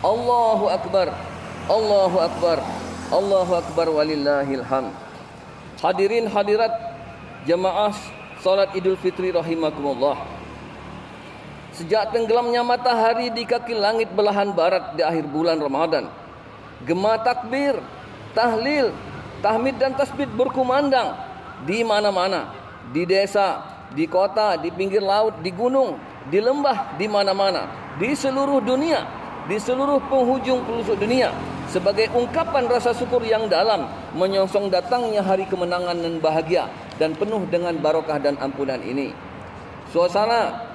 Allahu akbar. Allahu akbar. Allahu akbar walillahil hamd. Hadirin hadirat jemaah salat Idul Fitri rahimakumullah. Sejak tenggelamnya matahari di kaki langit belahan barat di akhir bulan Ramadan, gema takbir, tahlil, tahmid dan tasbih berkumandang di mana-mana, di desa, di kota, di pinggir laut, di gunung, di lembah, di mana-mana, di seluruh dunia, di seluruh penghujung pelosok dunia, sebagai ungkapan rasa syukur yang dalam menyongsong datangnya hari kemenangan dan bahagia dan penuh dengan barokah dan ampunan ini. Suasana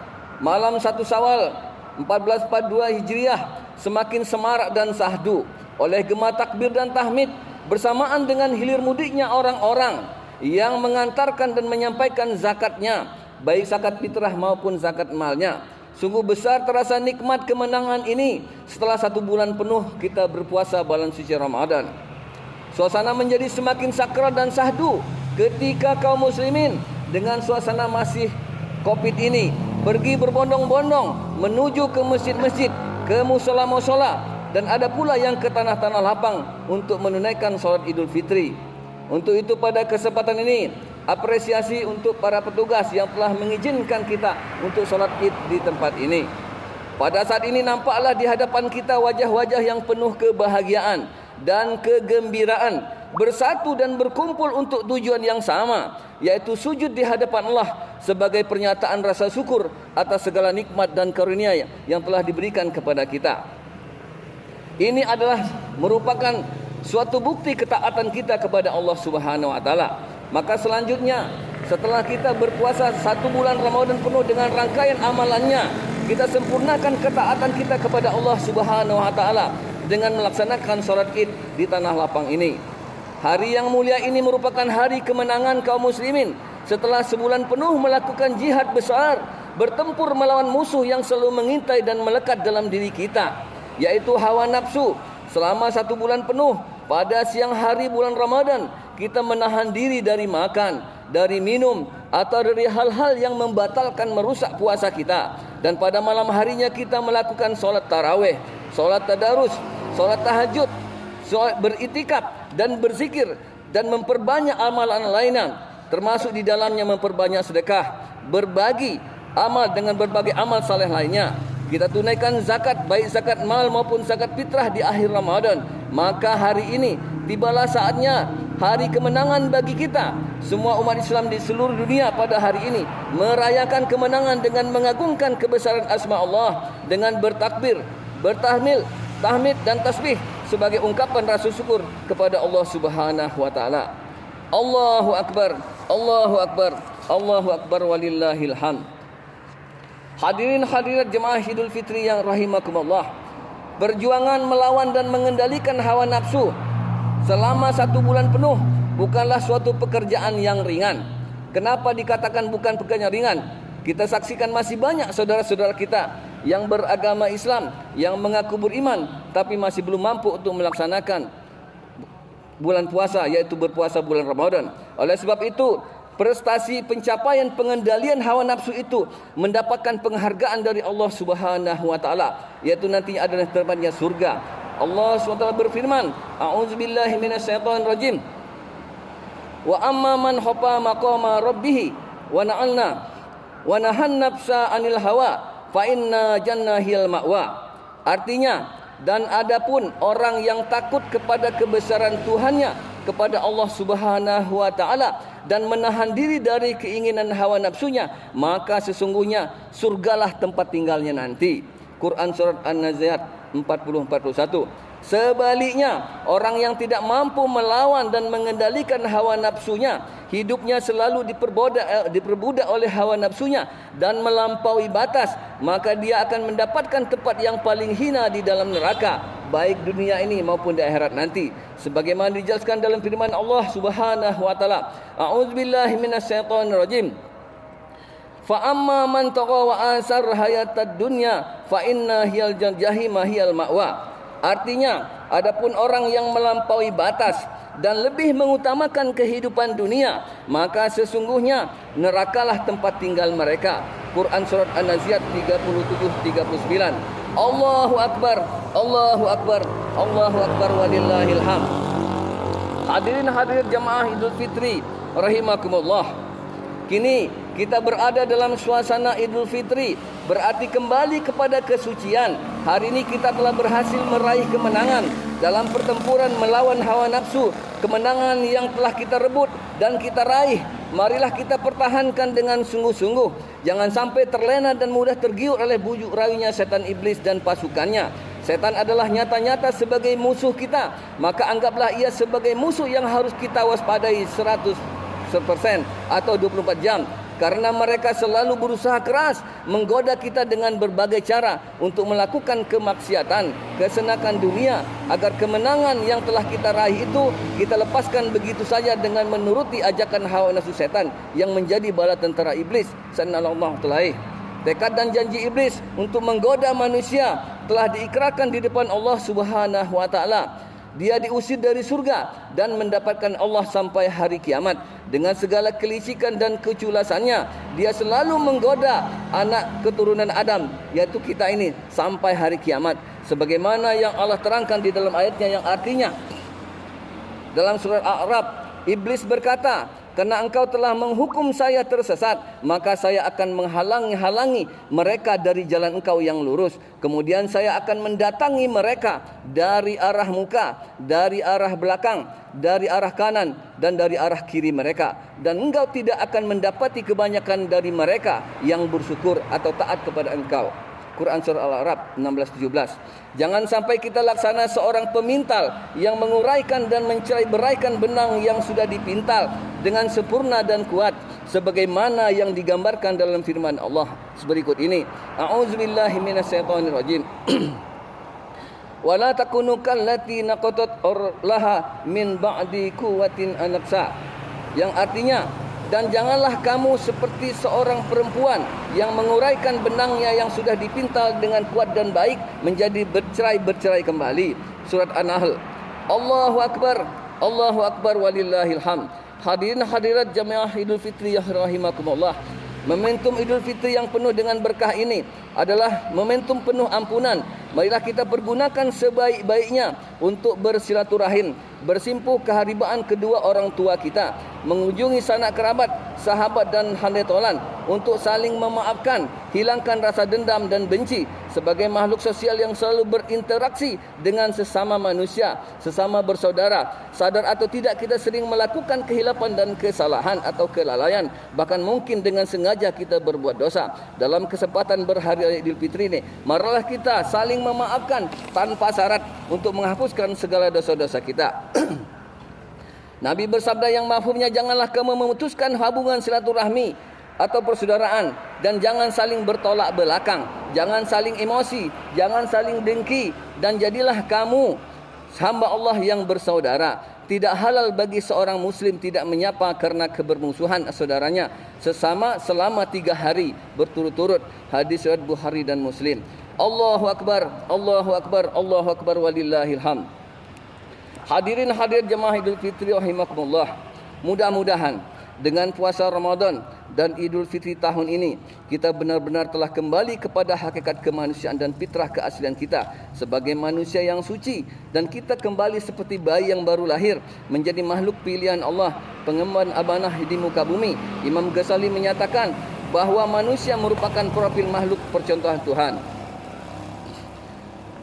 malam 1 Syawal 1442 Hijriah semakin semarak dan sahdu oleh gema takbir dan tahmid bersamaan dengan hilir mudiknya orang-orang yang mengantarkan dan menyampaikan zakatnya, baik zakat fitrah maupun zakat malnya. Sungguh besar terasa nikmat kemenangan ini setelah 1 bulan penuh kita berpuasa bulan suci Ramadan. Suasana menjadi semakin sakral dan sahdu ketika kaum muslimin dengan suasana masih Covid ini pergi berbondong-bondong menuju ke masjid-masjid, ke musola-musola, dan ada pula yang ke tanah-tanah lapang untuk menunaikan salat Idul Fitri. Untuk itu pada kesempatan ini apresiasi untuk para petugas yang telah mengizinkan kita untuk salat Id di tempat ini. Pada saat ini nampaklah di hadapan kita wajah-wajah yang penuh kebahagiaan dan kegembiraan, bersatu dan berkumpul untuk tujuan yang sama, yaitu sujud di hadapan Allah sebagai pernyataan rasa syukur atas segala nikmat dan karunia yang telah diberikan kepada kita. Ini adalah merupakan suatu bukti ketaatan kita kepada Allah Subhanahu wa taala. Maka selanjutnya setelah kita berpuasa 1 bulan Ramadan penuh dengan rangkaian amalannya, kita sempurnakan ketaatan kita kepada Allah Subhanahu wa taala dengan melaksanakan salat Id di tanah lapang ini. Hari yang mulia ini merupakan hari kemenangan kaum muslimin setelah sebulan penuh melakukan jihad besar, bertempur melawan musuh yang selalu mengintai dan melekat dalam diri kita, yaitu hawa nafsu. Selama 1 bulan penuh pada siang hari bulan Ramadan kita menahan diri dari makan, dari minum, atau dari hal-hal yang membatalkan merusak puasa kita. Dan pada malam harinya kita melakukan solat tarawih, solat tadarus, solat tahajud, solat beritikaf dan berzikir, dan memperbanyak amalan lainnya, termasuk di dalamnya memperbanyak sedekah, berbagi amal dengan berbagai amal saleh lainnya. Kita tunaikan zakat, baik zakat mal maupun zakat fitrah di akhir Ramadan. Maka hari ini tibalah saatnya hari kemenangan bagi kita. Semua umat Islam di seluruh dunia pada hari ini merayakan kemenangan dengan mengagungkan kebesaran asma Allah, dengan bertakbir, bertahmid, tahmid dan tasbih sebagai ungkapan rasa syukur kepada Allah Subhanahu wa taala. Allahu akbar, Allahu akbar, Allahu akbar walillahil hamd. Hadirin hadirat jemaah Idul Fitri yang rahimakumullah, perjuangan melawan dan mengendalikan hawa nafsu selama 1 bulan penuh bukanlah suatu pekerjaan yang ringan. Kenapa dikatakan bukan pekerjaan ringan? Kita saksikan masih banyak saudara-saudara kita yang beragama Islam, yang mengaku beriman, tapi masih belum mampu untuk melaksanakan bulan puasa, yaitu berpuasa bulan Ramadan. Oleh sebab itu, prestasi pencapaian pengendalian hawa nafsu itu mendapatkan penghargaan dari Allah Subhanahu wa taala, yaitu nantinya adalah tempatnya surga. Allah SWT berfirman, a'udzubillahi minasyaitonirrajim. Wa amma man khafa maqama rabbih wa na'alna wa nahan nafsa 'anil hawa fa inna jannahil ma'wa. Artinya, dan adapun orang yang takut kepada kebesaran Tuhannya, kepada Allah Subhanahu wa taala, dan menahan diri dari keinginan hawa nafsunya, maka sesungguhnya surgalah tempat tinggalnya nanti. Quran surat An-Nazi'at 40-41. Sebaliknya, orang yang tidak mampu melawan dan mengendalikan hawa nafsunya, hidupnya selalu diperbudak oleh hawa nafsunya dan melampaui batas, maka dia akan mendapatkan tempat yang paling hina di dalam neraka, baik dunia ini maupun di akhirat nanti. Sebagaimana dijelaskan dalam firman Allah Subhanahu wa taala, a'udzubillahi minasyaitonirrajim. Fa amma man tagha wa asar hayatad dunya fa inna hiyal jahima hiyal ma'wa. Artinya, adapun orang yang melampaui batas dan lebih mengutamakan kehidupan dunia, maka sesungguhnya nerakalah tempat tinggal mereka. Quran surat An-Nazi'at 37-39. Allahu Akbar, Allahu Akbar, Allahu Akbar walillahil hamd. Hadirin hadirat jamaah Idul Fitri rahimakumullah. Kini kita berada dalam suasana Idul Fitri, berarti kembali kepada kesucian. Hari ini kita telah berhasil meraih kemenangan dalam pertempuran melawan hawa nafsu. Kemenangan yang telah kita rebut dan kita raih, marilah kita pertahankan dengan sungguh-sungguh. Jangan sampai terlena dan mudah tergiur oleh bujuk rayunya setan iblis dan pasukannya. Setan adalah nyata-nyata sebagai musuh kita, maka anggaplah ia sebagai musuh yang harus kita waspadai 100% atau 24 jam. Karena mereka selalu berusaha keras menggoda kita dengan berbagai cara untuk melakukan kemaksiatan, kesenangan dunia, agar kemenangan yang telah kita raih itu kita lepaskan begitu saja dengan menuruti ajakan hawa nafsu setan yang menjadi bala tentara iblis. Sanallahu ta'ala. Tekad dan janji iblis untuk menggoda manusia telah diikrarkan di depan Allah Subhanahu wa taala. Dia diusir dari surga dan mendapatkan Allah sampai hari kiamat. Dengan segala kelicikan dan keculasannya, dia selalu menggoda anak keturunan Adam, yaitu kita ini, sampai hari kiamat. Sebagaimana yang Allah terangkan di dalam ayatnya yang artinya, dalam surat A'raf, iblis berkata, "Karena engkau telah menghukum saya tersesat, maka saya akan menghalangi mereka dari jalan engkau yang lurus. Kemudian saya akan mendatangi mereka dari arah muka, dari arah belakang, dari arah kanan, dan dari arah kiri mereka. Dan engkau tidak akan mendapati kebanyakan dari mereka yang bersyukur atau taat kepada engkau." Quran Surah Al-A'raf 16-17. Jangan sampai kita laksana seorang pemintal yang menguraikan dan mencerai-beraikan benang yang sudah dipintal dengan sempurna dan kuat, sebagaimana yang digambarkan dalam firman Allah berikut ini. A'udzubillahi minasyaitonirrajim. Wala takunu kallati naqatat laha min ba'di quwwatin anaksa. Yang artinya, dan janganlah kamu seperti seorang perempuan yang menguraikan benangnya yang sudah dipintal dengan kuat dan baik menjadi bercerai-bercerai kembali. Surat An-Nahl. Allahu Akbar, Allahu Akbar walillahil hamd. Hadirin hadirat jamaah Idul Fitri yang rahimakumullah. Momentum Idul Fitri yang penuh dengan berkah ini adalah momentum penuh ampunan. Marilah kita pergunakan sebaik-baiknya untuk bersilaturahim, bersimpuh keharibaan kedua orang tua kita, mengunjungi sanak kerabat, sahabat dan handai tolan, untuk saling memaafkan, hilangkan rasa dendam dan benci. Sebagai makhluk sosial yang selalu berinteraksi dengan sesama manusia, sesama bersaudara, sadar atau tidak kita sering melakukan kehilapan dan kesalahan atau kelalaian, bahkan mungkin dengan sengaja kita berbuat dosa. Dalam kesempatan berhari Idul Fitri ini, marilah kita saling memaafkan tanpa syarat untuk menghapuskan segala dosa-dosa kita. Nabi bersabda yang mafhumnya, janganlah kamu memutuskan hubungan silaturahmi atau persaudaraan, dan jangan saling bertolak belakang, jangan saling emosi, jangan saling dengki, dan jadilah kamu hamba Allah yang bersaudara. Tidak halal bagi seorang muslim tidak menyapa karena kebermusuhan saudaranya sesama selama 3 hari berturut-turut. Hadis riwayat Bukhari dan Muslim. Allahu Akbar, Allahu Akbar, Allahu Akbar walillahil hamd. Hadirin hadirat jemaah Idul Fitri rahimakumullah. Mudah-mudahan dengan puasa Ramadan dan Idul Fitri tahun ini kita benar-benar telah kembali kepada hakikat kemanusiaan dan fitrah keaslian kita sebagai manusia yang suci, dan kita kembali seperti bayi yang baru lahir menjadi makhluk pilihan Allah, pengemban amanah di muka bumi. Imam Ghazali menyatakan bahwa manusia merupakan profil makhluk percontohan Tuhan.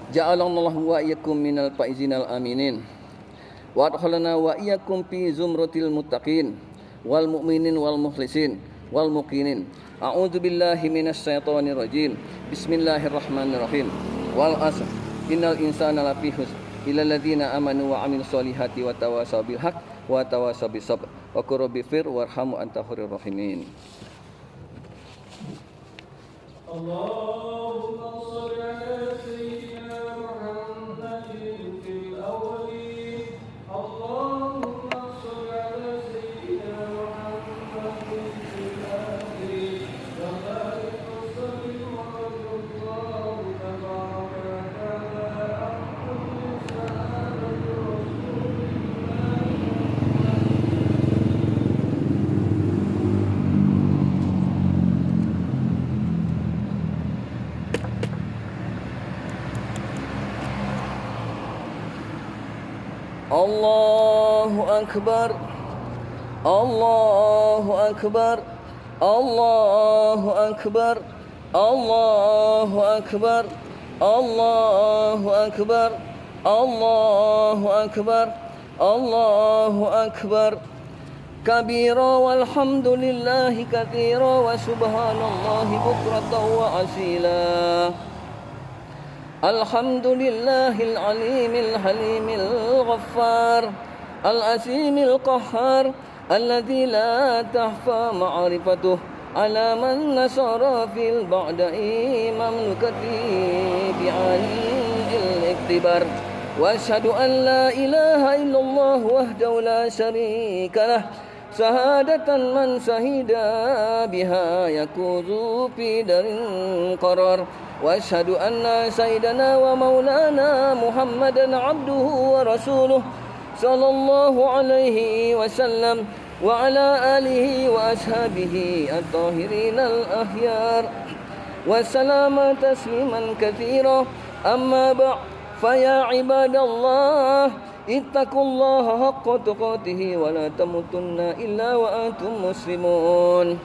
Ja'alallahu wa iyyakum minal faizinal aminin. Wa adkhalana wa iyyakum fi zumratil muttaqin wal mu'minin wal mukhlisin wal muqinin. A'udzu billahi minasyaitonir rajim. Bismillahirrahmanirrahim. Wal 'asr. Innal insana lafi khusr illa alladziina amanu wa 'amilus solihati wa tawasaw bil haqq wa tawasaw bis sabr. Wa qur rabbifir warhamhu anta khairur rahimin. Allahumma shalli 'ala sayyidina Muhammadin fil awwalin. Allahumma shalli 'ala sayyidina Muhammadin fil akhirin. Wa barik wa sallim wa radiyallahu tabaraka wa ta'ala an kulli sahabati Rasulillah. Allahu Akbar, Allahu Akbar, Allahu Akbar, Allahu Akbar, Allahu Akbar, Allahu Akbar, Allahu Akbar. Kabira walhamdulillahi katsira wa subhanallahi bukratan wa asila. Alhamdulillahil alimil halimil ghaffar al-asimil qahhar alladzi la tahfa ma'rifatuh ala man nasara fil ba'da'i mamlukati bi'anil iktibar. Wa asyhadu an la ilaha illallah wahdahu la syarika lah syahadatan man syahida biha yakuzu fi darin qarar. Wa asyhadu anna sayyidana wa maulana Muhammadan abduhu wa rasuluh sallallahu alaihi wasallam wa ala alihi wa ashabihi at-tahirin al-akhyar wa salama tasliman katsira. Amma ba'd, fa ya ibadallah ittaqullaha haqqa tuqatih wa la tamutunna illa wa antum muslimun.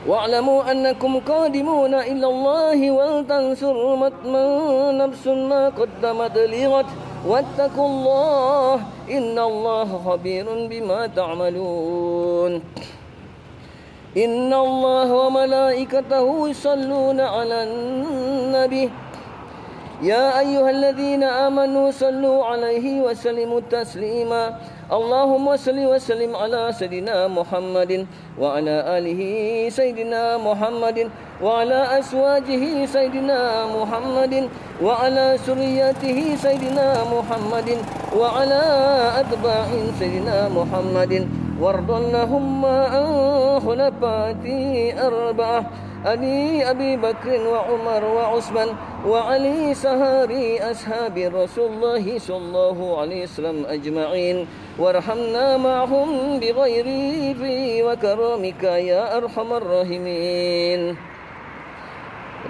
Wa'lamu annakum qadimuna ila Allah wal tansur man nafsun ma qaddamat lighat wattaqullah innallaha khabirun bima ta'malun. Innallaha wa malaikatahu yusalluna 'alan nabi ya ayyuhalladzina amanu sallu 'alaihi wa sallimu taslima. Allahumma salli wa sallim ala sayyidina Muhammadin wa ala alihi sayyidina Muhammadin wa ala aswajihi sayyidina Muhammadin wa ala suriyatihi sayyidina Muhammadin wa ala atba'in sayyidina Muhammadin wardallahumma an khulafati arba'ah Ali Abi Bakr wa Umar wa Utsman wa Ali sahari ashabi Rasulullah sallallahu alaihi wasallam ajma'in warhamna ma'hum bighairi fi wa karamika ya arhamar rahimin.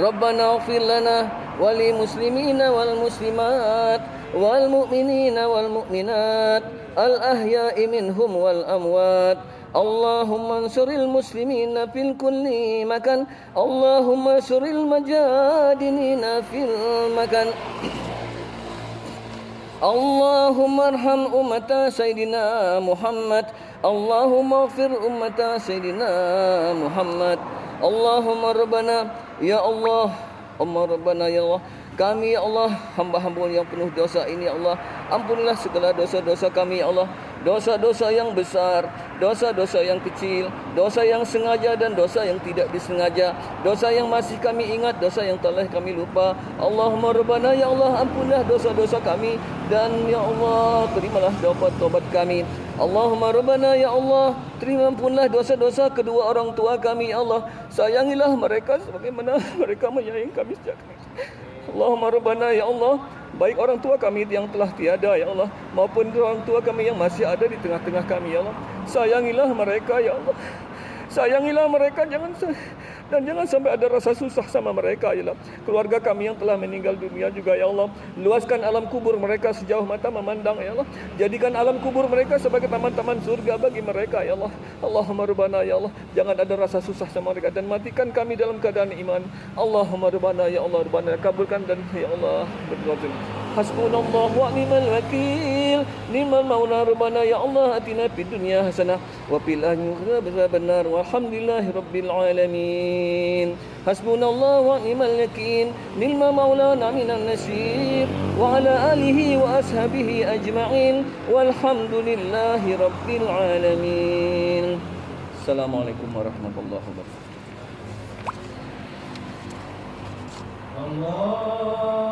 Rabbana ighfir lana wa lil muslimina wal muslimat wal mu'minina wal mu'minat al ahya'i minhum wal amwat. Allahumma ansuril muslimina fil kulli makan. Allahumma ansuril mujahidina fil makan. Allahumma arham ummata Sayyidina Muhammad. Allahumma ighfir ummata Sayyidina Muhammad. Allahumma rabbana ya Allah, Allahumma rabbana ya Allah, kami ya Allah, hamba-hamba yang penuh dosa ini ya Allah, ampunilah segala dosa-dosa kami ya Allah, dosa-dosa yang besar, dosa-dosa yang kecil, dosa yang sengaja dan dosa yang tidak disengaja, dosa yang masih kami ingat, dosa yang telah kami lupa. Allahumma rabbana ya Allah, ampunilah dosa-dosa kami dan ya Allah, terimalah taubat kami. Allahumma rabbana ya Allah, ampunlah dosa-dosa kedua orang tua kami ya Allah, sayangilah mereka sebagaimana mereka menyayangi kami sejak kami. Allahumma rabbana ya Allah, baik orang tua kami yang telah tiada ya Allah maupun orang tua kami yang masih ada di tengah-tengah kami ya Allah, sayangilah mereka ya Allah, sayangilah mereka, jangan sampai ada rasa susah sama mereka ya Allah. Keluarga kami yang telah meninggal dunia juga ya Allah, luaskan alam kubur mereka sejauh mata memandang ya Allah, jadikan alam kubur mereka sebagai taman-taman surga bagi mereka ya Allah. Allahumma rabbana ya Allah, jangan ada rasa susah sama mereka dan matikan kami dalam keadaan iman. Allahumma rabbana ya Allah, rabbana kabulkan dan ya Allah berdoa. Hasbunallahu wa ni'mal wakil, ni'mal maula. Rabbana ya Allah, atina fid dunya hasanah wa fil akhirati hasanah walhamdulillahi rabbil alamin. Hasbunallahu wa ni'mal wakil, ni'mal maulana minan nasir wa ala alihi wa ashabihi ajma'in walhamdulillahi rabbil alamin. Assalamualaikum warahmatullahi wabarakatuh. Allah